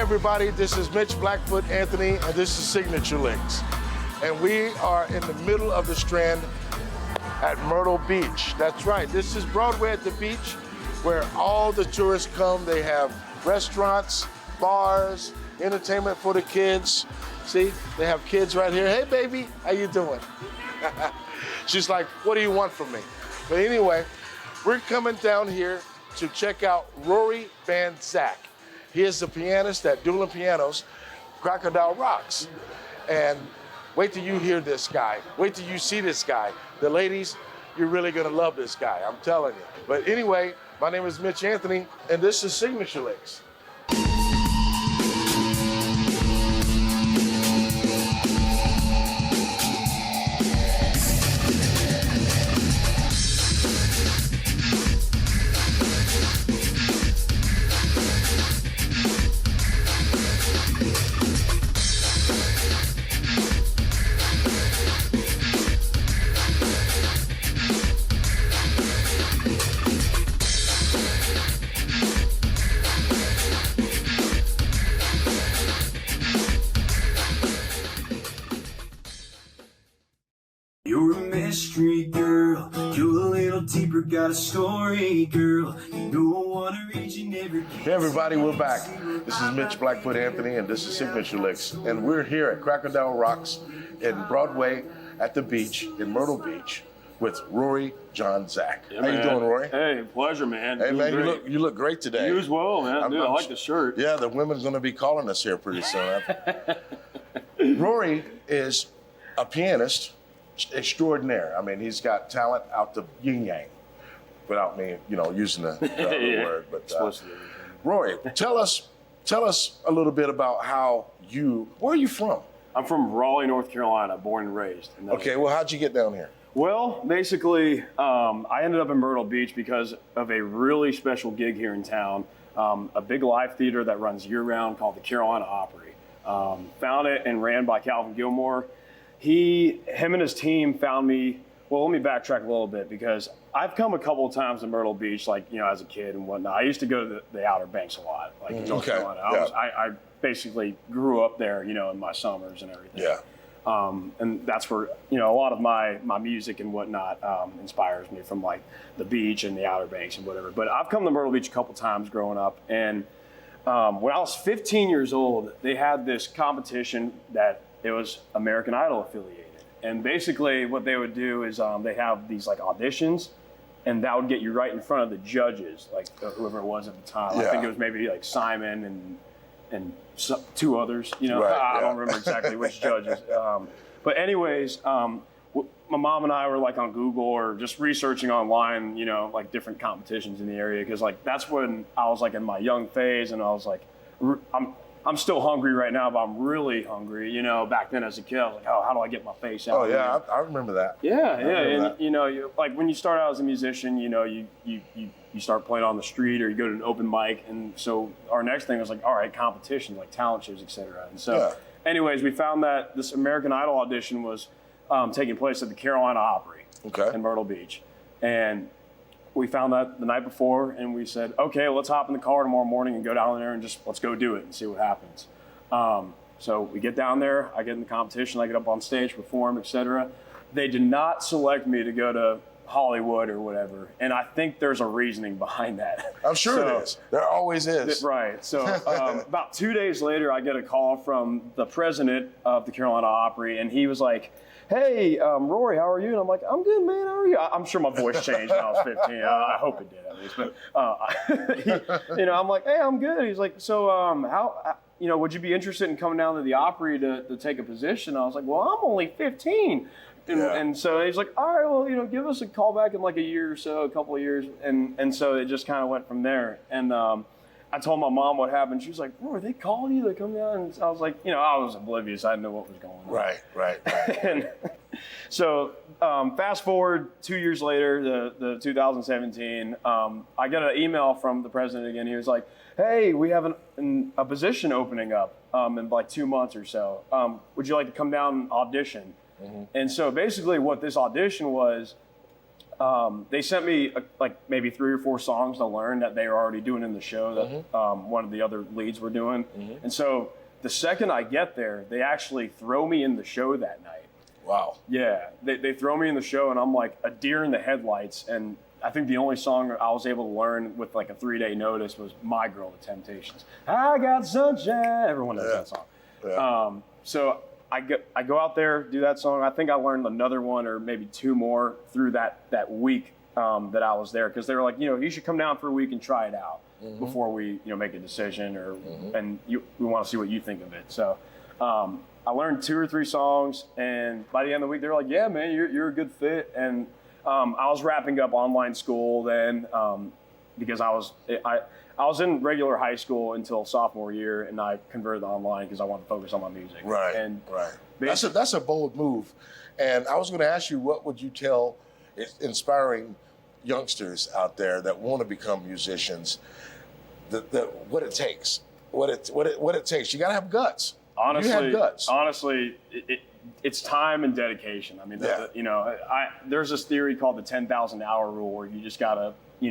everybody, this is Mitch Blackfoot Anthony, and this is Signature Licks. And we are in the middle of the Strand at Myrtle Beach. That's right, this is Broadway at the beach, where all the tourists come. They have restaurants, bars, entertainment for the kids. See, they have kids right here. Hey, baby, how you doing? She's like, what do you want from me? But anyway, we're coming down here to check out Rory John Zak. He is the pianist at Doolin Pianos, Crocodile Rocks. And wait till you hear this guy. Wait till you see this guy. The ladies, you're really gonna love this guy, I'm telling you. But anyway, my name is Mitch Anthony, and this is Signature Licks. You're a mystery girl, you're a little deeper, got a story, girl. You don't wanna reach and never get. Hey everybody, we're back. This is Mitch Blackfoot Anthony, and this is Signature Licks. And we're here at Crocodile Rocks in Broadway at the beach, in Myrtle Beach, with Rory John Zak. Yeah, how you doing, Rory? Hey, pleasure, man. Hey, man, great. you look great today. You as well, man. I like the shirt. Yeah, the women's gonna be calling us here pretty soon. Rory is a pianist extraordinaire. I mean, he's got talent out the yin-yang, without me, using the other Yeah. word. But Rory, tell us a little bit about where are you from? I'm from Raleigh, North Carolina, born and raised. Okay, well, how'd you get down here? Well, basically, I ended up in Myrtle Beach because of a really special gig here in town, a big live theater that runs year-round called the Carolina Opry. Found it and ran by Calvin Gilmore. Him and his team found me. Well, let me backtrack a little bit because I've come a couple of times to Myrtle Beach, as a kid and whatnot. I used to go to the Outer Banks a lot, in North Carolina. I basically grew up there, in my summers and everything. Yeah. And that's where, a lot of my music and whatnot inspires me from the beach and the Outer Banks and whatever. But I've come to Myrtle Beach a couple times growing up. And when I was 15 years old, they had this competition that it was American Idol affiliated. And basically what they would do is they have these auditions, and that would get you right in front of the judges, whoever it was at the time. Yeah. I think it was maybe Simon and two others, Right, I don't remember exactly which judges. But anyways, my mom and I were on Google or just researching online, different competitions in the area. Cause that's when I was in my young phase, and I was I'm still hungry right now, but I'm really hungry. Back then as a kid, I was like, oh, how do I get my face out? Oh yeah, I remember that. Yeah. That. And when you start out as a musician, you start playing on the street or you go to an open mic. And so our next thing was all right, competitions, talent shows, etc. And so anyways, we found that this American Idol audition was taking place at the Carolina Opry in Myrtle Beach. And we found that the night before, and we said, okay, let's hop in the car tomorrow morning and go down there and let's go do it and see what happens. So we get down there, I get in the competition, I get up on stage, perform, etc. They did not select me to go to Hollywood or whatever, and I think there's a reasoning behind that. I'm sure it is. There always is. Right. So about 2 days later, I get a call from the president of the Carolina Opry, and he was like, hey, Rory, how are you? And I'm like, I'm good, man, how are you? I'm sure my voice changed when I was 15. I hope it did, at least. But, I'm like, hey, I'm good. He's like, so how, would you be interested in coming down to the Opry to take a position? I was like, well, I'm only 15. And so he's like, all right, well, give us a call back in a year or so, a couple of years. And so it just kind of went from there. And I told my mom what happened. She was like, Rory, they called you to come down? And I was like, I was oblivious. I didn't know what was going on. Right. And so fast forward 2 years later, the 2017, I got an email from the president again. He was like, hey, we have a position opening up in 2 months or so. Would you like to come down and audition? Mm-hmm. And so basically what this audition was, They sent me like maybe 3 or 4 songs to learn that they were already doing in the show that one of the other leads were doing. And so the second I get there, they actually throw me in the show that night. Wow. Yeah, they throw me in the show, and I'm like a deer in the headlights. And I think the only song I was able to learn with like a 3-day notice was My Girl, The Temptations. I got sunshine. Everyone knows that song. Yeah. So I go out there, do that song. I think I learned another one or maybe 2 more through that week that I was there, because they were like, you should come down for a week and try it out before we make a decision, or and we want to see what you think of it. So I learned 2 or 3 songs, and by the end of the week, they were like, yeah, man, you're a good fit. And I was wrapping up online school then, because I was in regular high school until sophomore year, and I converted to online because I wanted to focus on my music. Right. And right. That's a bold move. And I was going to ask you, what would you tell inspiring youngsters out there that want to become musicians? What it takes. What it takes. You got to have guts. Honestly, you have guts. Honestly, it's time and dedication. I mean, there's this theory called the 10,000 hour rule, where you just gotta, you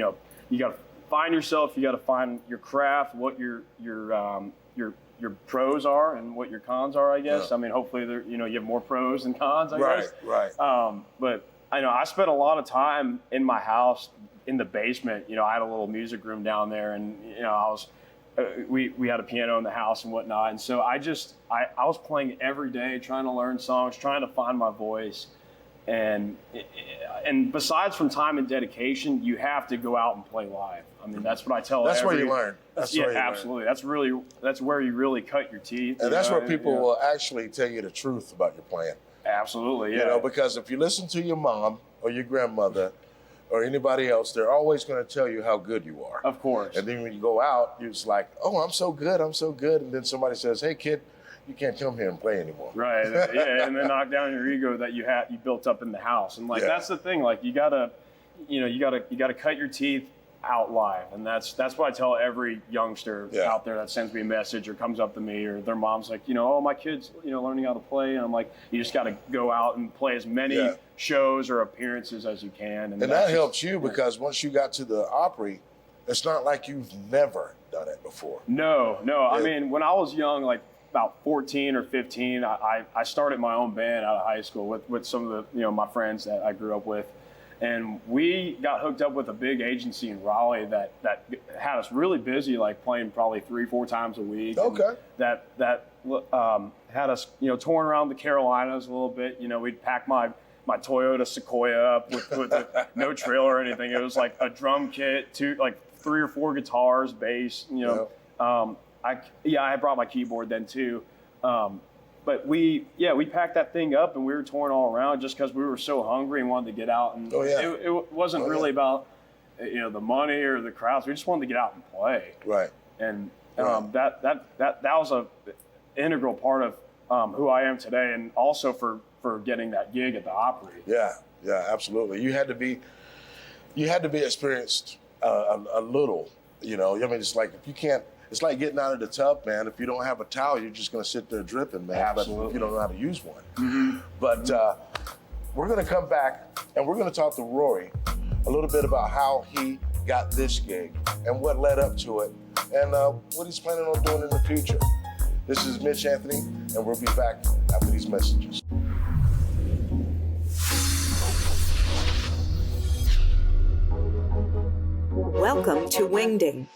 gotta find yourself. You gotta find your craft, what your pros are, and what your cons are. I guess. Yeah. I mean, hopefully, you have more pros than cons. I guess. Right. But I spent a lot of time in my house in the basement. I had a little music room down there, and I was. We had a piano in the house and whatnot, and so I was playing every day, trying to learn songs, trying to find my voice, and besides from time and dedication, you have to go out and play live. I mean, that's what I tell. That's where you learn. Absolutely. That's where you really cut your teeth. And that's where people will actually tell you the truth about your playing. Absolutely, yeah. Because if you listen to your mom or your grandmother or anybody else, they're always going to tell you how good you are. Of course. And then when you go out, you're just like, oh, I'm so good. And then somebody says, hey, kid, you can't come here and play anymore. Right. Yeah. And then knock down your ego that you built up in the house. And that's the thing. Like you gotta cut your teeth out live. And that's what I tell every youngster out there that sends me a message or comes up to me, or their mom's like, oh, my kid's, learning how to play. And I'm like, you just got to go out and play as many shows or appearances as you can. And that helps you, because once you got to the Opry, it's not like you've never done it before. No. I mean, when I was young, like about 14 or 15, I started my own band out of high school with some of the, my friends that I grew up with. And we got hooked up with a big agency in Raleigh that had us really busy, like playing probably 3-4 times a week. Okay. And that had us, touring around the Carolinas a little bit. We'd pack my Toyota Sequoia up with no trailer or anything. It was like a drum kit, 3 or 4 guitars, bass. I brought my keyboard then too. But we packed that thing up, and we were touring all around just because we were so hungry and wanted to get out. And it wasn't really about the money or the crowds. We just wanted to get out and play. Right. And that was a integral part of who I am today, and also for getting that gig at the Opry. Yeah, absolutely. You had to be experienced a little. I mean, it's like if you can't. It's like getting out of the tub, man. If you don't have a towel, you're just going to sit there dripping, man. Absolutely. But you don't know how to use one. But we're going to come back, and we're going to talk to Rory a little bit about how he got this gig and what led up to it, and what he's planning on doing in the future. This is Mitch Anthony, and we'll be back after these messages. Welcome to Wingding.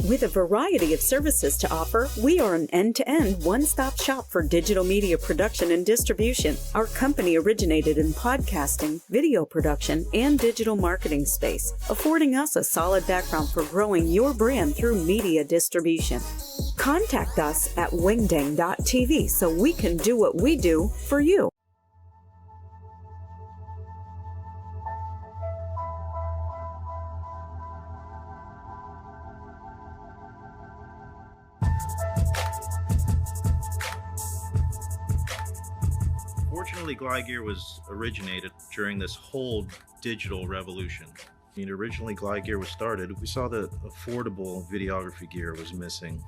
With a variety of services to offer, we are an end-to-end one-stop shop for digital media production and distribution. Our company originated in podcasting, video production, and digital marketing space, affording us a solid background for growing your brand through media distribution. Contact us at wingding.tv so we can do what we do for you. Fortunately, glide gear was originated during this whole digital revolution. Originally glide gear was started, we saw that affordable videography gear was missing.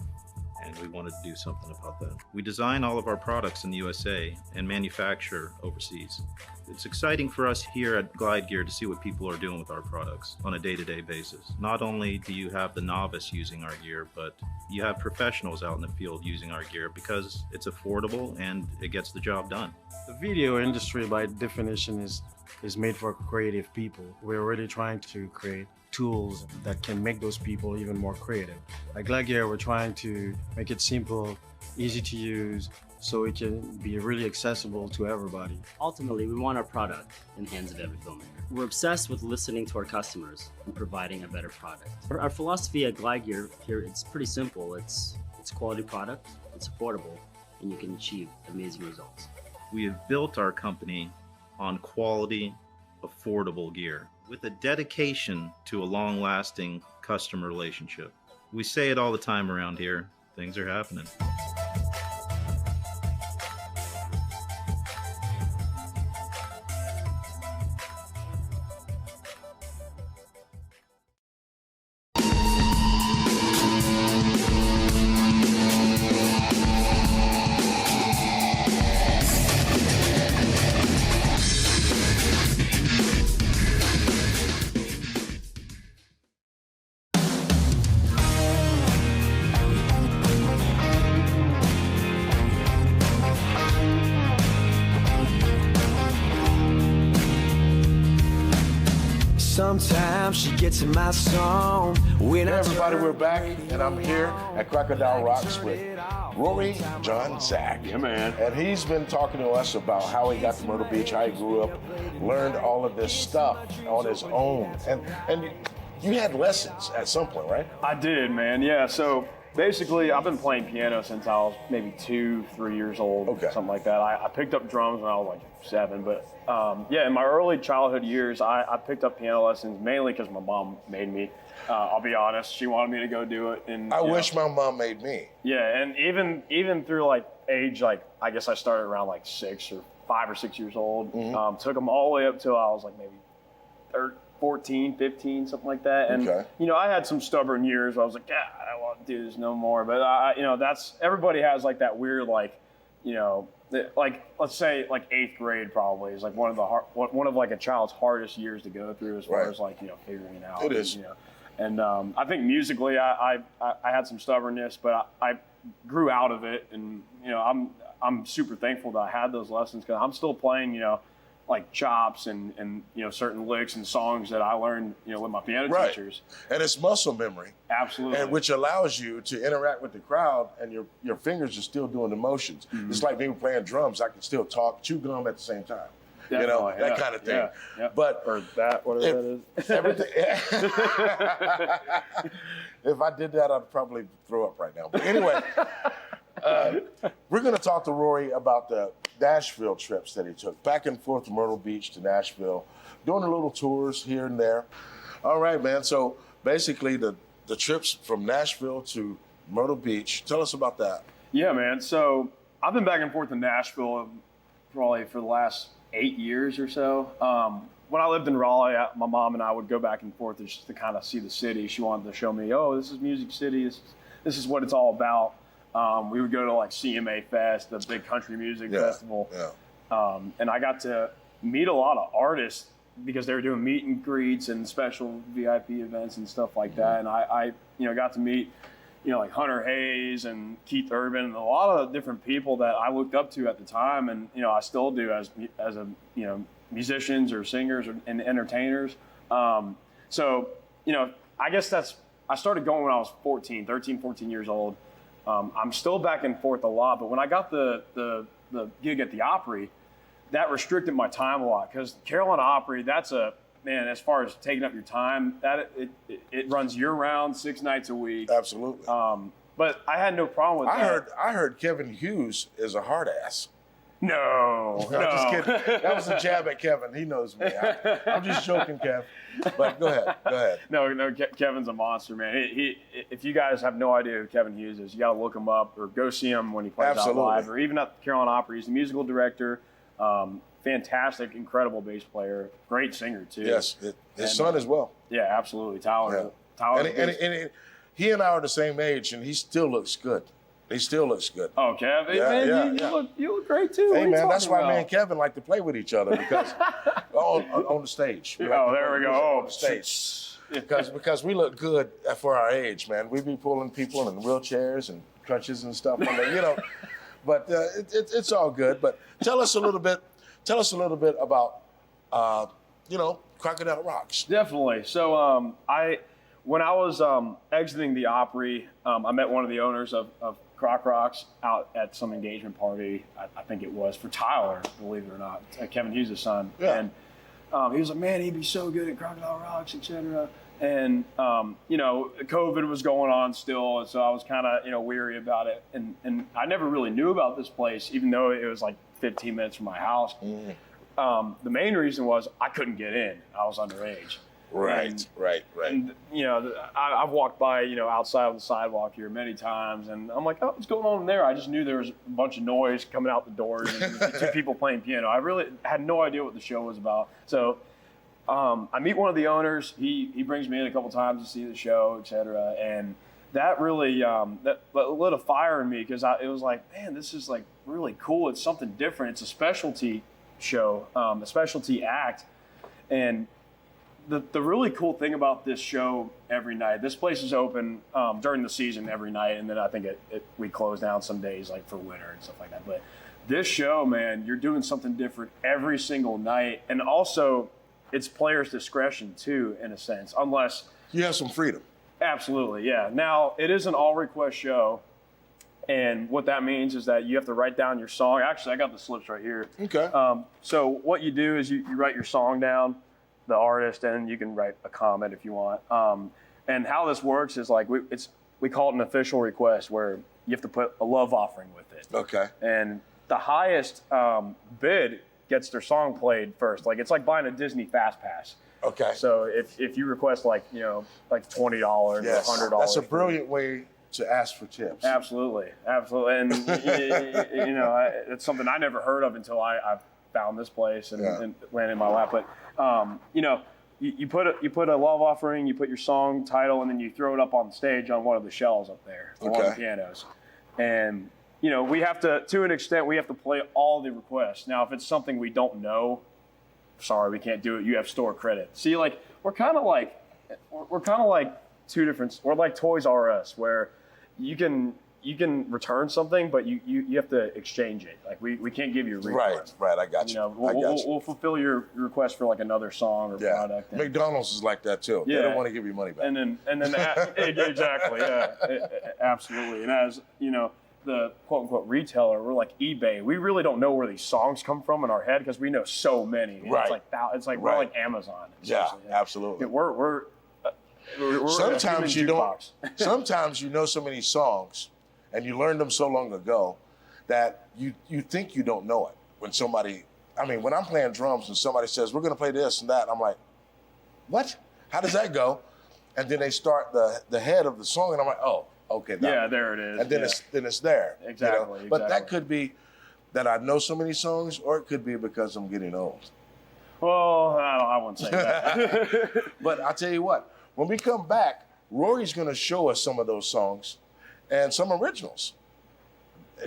and we wanted to do something about that. We design all of our products in the USA and manufacture overseas. It's exciting for us here at Glide Gear to see what people are doing with our products on a day-to-day basis. Not only do you have the novice using our gear, but you have professionals out in the field using our gear because it's affordable and it gets the job done. The video industry, by definition, is made for creative people. We're really trying to create tools that can make those people even more creative. At Glide Gear, we're trying to make it simple, easy to use, so it can be really accessible to everybody. Ultimately, we want our product in the hands of every filmmaker. We're obsessed with listening to our customers and providing a better product. Our philosophy at Glide Gear here, it's pretty simple. It's quality product, it's affordable, and you can achieve amazing results. We have built our company on quality, affordable gear with a dedication to a long-lasting customer relationship. We say it all the time around here, things are happening. Sometimes she gets in my song when Hey everybody, we're back, and I'm here at Crocodile Rocks with Rory John Zak. Yeah, man. And he's been talking to us about how he got to Myrtle Beach, how he grew up, learned all of this stuff on his own. And you had lessons at some point, right? I did, man. Yeah. So basically, I've been playing piano since I was maybe 2-3 years old, Okay. something like that. I picked up drums when I was like 7, but yeah, in my early childhood years, I picked up piano lessons mainly because my mom made me. I'll be honest, she wanted me to go do it. And I you wish know, my mom made me. Yeah, and even through like age, like I guess I started around like 5 or 6 years old. Took them all the way up till I was like maybe 14, 15, something like that. And Okay. you know, I had some stubborn years where I was like, yeah, I don't want to do this no more. But you know, that's everybody has like that weird like, you know, like let's say like 8th grade probably is like one of like a child's hardest years to go through as far Right. as like, you know, figuring it out. It is. You know, and I think musically I had some stubbornness, but I grew out of it, and you know, I'm super thankful that I had those lessons because I'm still playing, you know, like chops and you know, certain licks and songs that I learned, you know, with my piano Right. teachers. And it's muscle memory. Absolutely. And which allows you to interact with the crowd, and your fingers are still doing the motions. It's like me playing drums. I can still talk, chew gum at the same time. You know, Definitely, that yeah, kind of thing. yeah, yeah. But or that, whatever that is. everything. If I did that, I'd probably throw up right now. But anyway, we're going to talk to Rory about the Nashville trips that he took, back and forth to Myrtle Beach to Nashville, doing the little tours here and there. All right, man. So basically, the trips from Nashville to Myrtle Beach. Tell us about that. Yeah, man. So I've been back and forth to Nashville probably for the last 8 years or so. When I lived in Raleigh, my mom and I would go back and forth just to kind of see the city. She wanted to show me, oh, this is Music City. This is what it's all about. We would go to like CMA Fest, the big country music festival. Yeah. And I got to meet a lot of artists because they were doing meet and greets and special VIP events and stuff like that. And I you know, got to meet, you know, like Hunter Hayes and Keith Urban and a lot of different people that I looked up to at the time, and you know, I still do as a, you know, musicians or singers and entertainers. So you know, I guess I started going when I was 13, 14 years old. I'm still back and forth a lot, but when I got the gig at the Opry, that restricted my time a lot because Carolina Opry, that's man, as far as taking up your time, that it runs year round, 6 nights a week. Absolutely. But I had no problem with that. I heard Kevin Hughes is a hard ass. No, I'm just kidding. That was a jab at Kevin. He knows me. I'm just joking, Kev. But go ahead. No, Kevin's a monster, man. He if you guys have no idea who Kevin Hughes is, you got to look him up or go see him when he plays Absolutely. out live, or even at the Carolina Opry. He's the musical director. Fantastic, incredible bass player, great singer too. Yes, his son as well. Yeah, absolutely, Tyler. Yeah. Tyler. And he and I are the same age, and he still looks good. He still looks good. Oh, Kevin, Yeah, man, yeah, you look great too. What Hey, are you man, that's talking why me about? and Kevin like to play with each other because on the stage. We like Oh, to there play we go. music Oh, on the stage. Because we look good for our age, man. We be pulling people in wheelchairs and crutches and stuff, But it's all good. But tell us a little bit about Crocodile Rocks. Definitely. So when I was exiting the Opry, I met one of the owners of Croc Rocks out at some engagement party. I think it was for Tyler, believe it or not, Kevin Hughes' son. Yeah. And he was like, man, he'd be so good at Crocodile Rocks, etc. And COVID was going on still, and so I was kind of weary about it. And I never really knew about this place, even though it was like 15 minutes from my house. The main reason was I couldn't get in. I was underage. Right. And I've walked by, outside on the sidewalk here many times, and I'm like, oh, what's going on in there? I just knew there was a bunch of noise coming out the doors and two people playing piano. I really had no idea what the show was about. So I meet one of the owners. He brings me in a couple times to see the show, etc. And that really that lit a fire in me because it was like, man, this is like really cool. It's something different. It's a specialty show, a specialty act, and the really cool thing about this show every night, this place is open during the season every night, and then I think we close down some days like for winter and stuff like that. But this show, man, you're doing something different every single night, and also it's players' discretion too, in a sense, unless You have some freedom. Absolutely, yeah. Now it is an all-request show, and what that means is that you have to write down your song. Actually, I got the slips right here. Okay. So what you do is you write your song down, the artist, and you can write a comment if you want. And how this works is like we call it an official request, where you have to put a love offering with it. Okay. And the highest bid gets their song played first. Like it's like buying a Disney Fast Pass. Okay. So if you request like $20 or Yes. $100, That's a brilliant way to ask for tips. Absolutely, and it's something I never heard of until I found this place and landed in my lap. But you put a love offering, you put your song title, and then you throw it up on stage on one of the shelves up there, on one of the pianos. And we have to an extent, we have to play all the requests. Now, if it's something we don't know, sorry, we can't do it. You have store credit. See, like we're kind of like two different. We're like Toys R Us, where you can return something, but you have to exchange it. Like we can't give you a refund. Right. I got you. We'll fulfill your request for like another song or product. And, McDonald's is like that too. Yeah. They don't want to give you money back. And then exactly, yeah, absolutely. And as the quote unquote retailer, we're like eBay. We really don't know where these songs come from in our head because we know so many. Right. It's like we're like Amazon. Yeah, absolutely. We're sometimes a you human don't. jukebox. Sometimes you know so many songs, and you learned them so long ago, that you think you don't know it. When I'm playing drums and somebody says we're going to play this and that, I'm like, what? How does that go? And then they start the head of the song, and I'm like, oh, okay. Yeah, there it is. And then it's there. Exactly. But that could be that I know so many songs, or it could be because I'm getting old. Well, I wouldn't say that. But I'll tell you what, when we come back, Rory's going to show us some of those songs and some originals.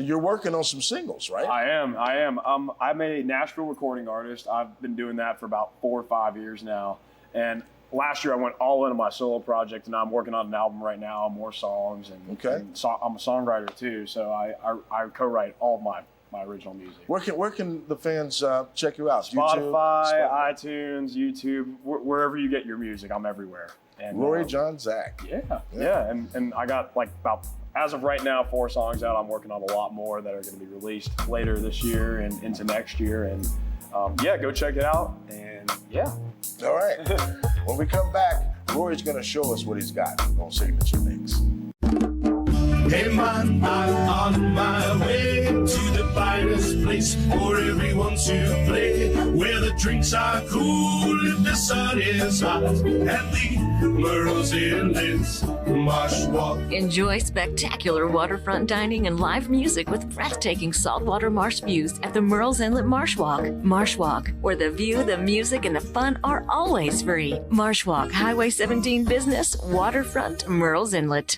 You're working on some singles, right? I am. I'm a Nashville recording artist. I've been doing that for about 4 or 5 years now. And last year I went all into my solo project, and I'm working on an album right now, more songs. And I'm a songwriter too, so I co-write all of my original music. Where can the fans check you out? Spotify, iTunes, YouTube, wherever you get your music, I'm everywhere. And, Rory John Zak. Yeah. And I got like about, as of right now, 4 songs out. I'm working on a lot more that are going to be released later this year and into next year. And go check it out. And All right. When we come back, Rory's going to show us what he's got on Signature Mix. Hey man, I'm on my way to the finest place for everyone to play, where the drinks are cool and the sun is hot, and the Merle's Inlet's Marsh Walk. Enjoy spectacular waterfront dining and live music with breathtaking saltwater marsh views at the Merle's Inlet Marsh Walk. Marsh Walk, where the view, the music, and the fun are always free. Marsh Walk, Highway 17 Business, Waterfront, Merle's Inlet.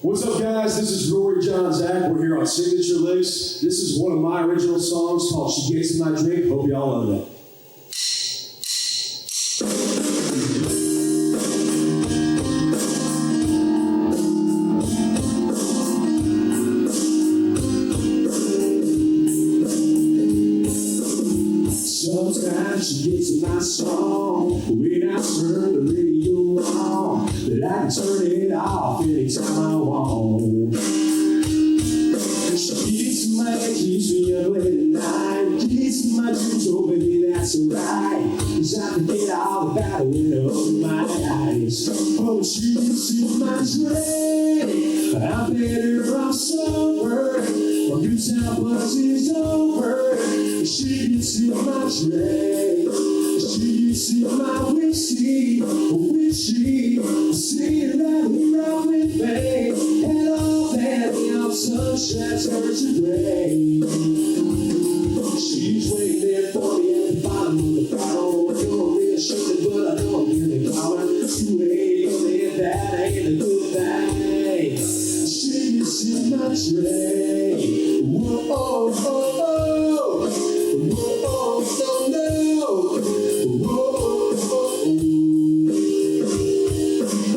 What's up, guys? This is Rory John Zak. We're here on Signature Licks. This is one of my original songs called She Gets in My Drink. Hope y'all love it. Sometimes she gets in my song when I turn the radio on, but I can turn it off anytime I want. She gets in my head, keeps me up late at night, gets in my dreams, oh baby, that's alright, 'cause I forget all about it when I open my eyes. Oh, she gets in my drink, I'm better off sober, my good time buzz is over. She gets in my drink, she gets in my whiskey, sitting right here out with me, and all that young sunshine turns to gray. She's waiting there for me at the bottom of the bottle. I don't really shoot it, but I know I'm in the collar. 2 a.m. and that ain't a good thing. She gets in my drink. Whoa, oh, oh, oh.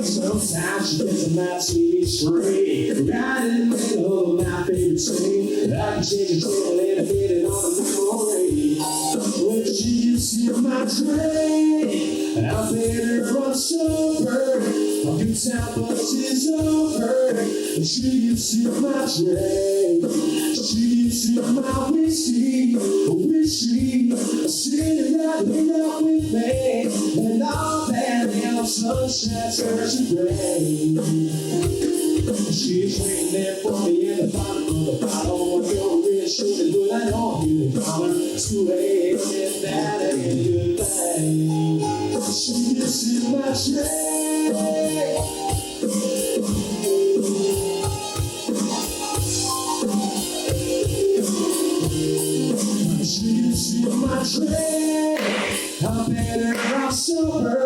Sometimes she gets on my TV screen, right in the middle of my favorite scene. I can change the channel and get it on the memory. When she gets in my drink, I'm better off sober. My good time buzz is over. She gets in my drink, she gets in my whiskey, sitting right here up with me, and all that young sunshine turns to gray. She's waiting there for me at the bottom of the bottle. I don't really shoot it, but I know I'm in the collar. 2 a.m. and that ain't a good thing. She gets in my drink. She gets in my drink, I'm better off sober,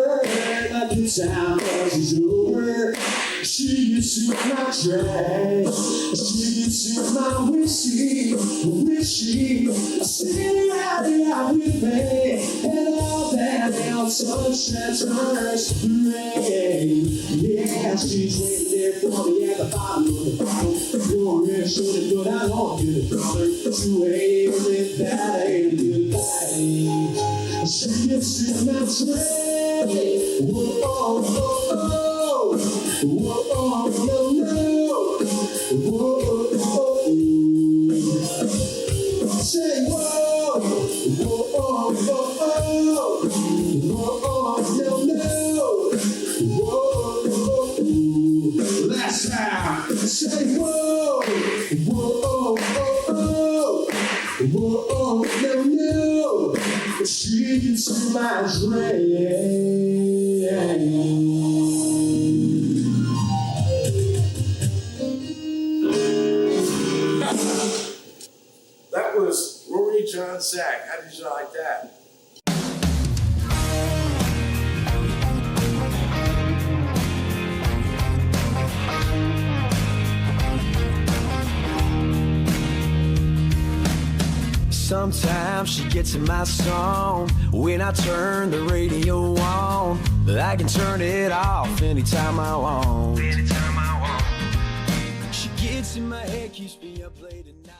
my good time buzz is over. She gets in my drink, she gets in my whiskey, sitting right here with me, and all that young sunshine turns to gray. Yeah, she's waiting there for me at the bottom of the bottle. You're real shooting, but I don't get a dollar. 2 a.m. and that ain't a good thing. She gets in my drink. Whoa, oh, oh, oh. Whoa, oh, no, no. Whoa, oh, oh. Say whoa. Whoa, oh, oh, oh. Whoa, oh, no, no. Whoa, oh, oh. Last time. Say whoa. Whoa, oh, oh, oh. Whoa, oh, no, no. She gets in my drink. That was Rory John Zak. How did you like that? Sometimes she gets in my song when I turn the radio on. I can turn it off anytime I want. She gets in my head, keeps me up late at night.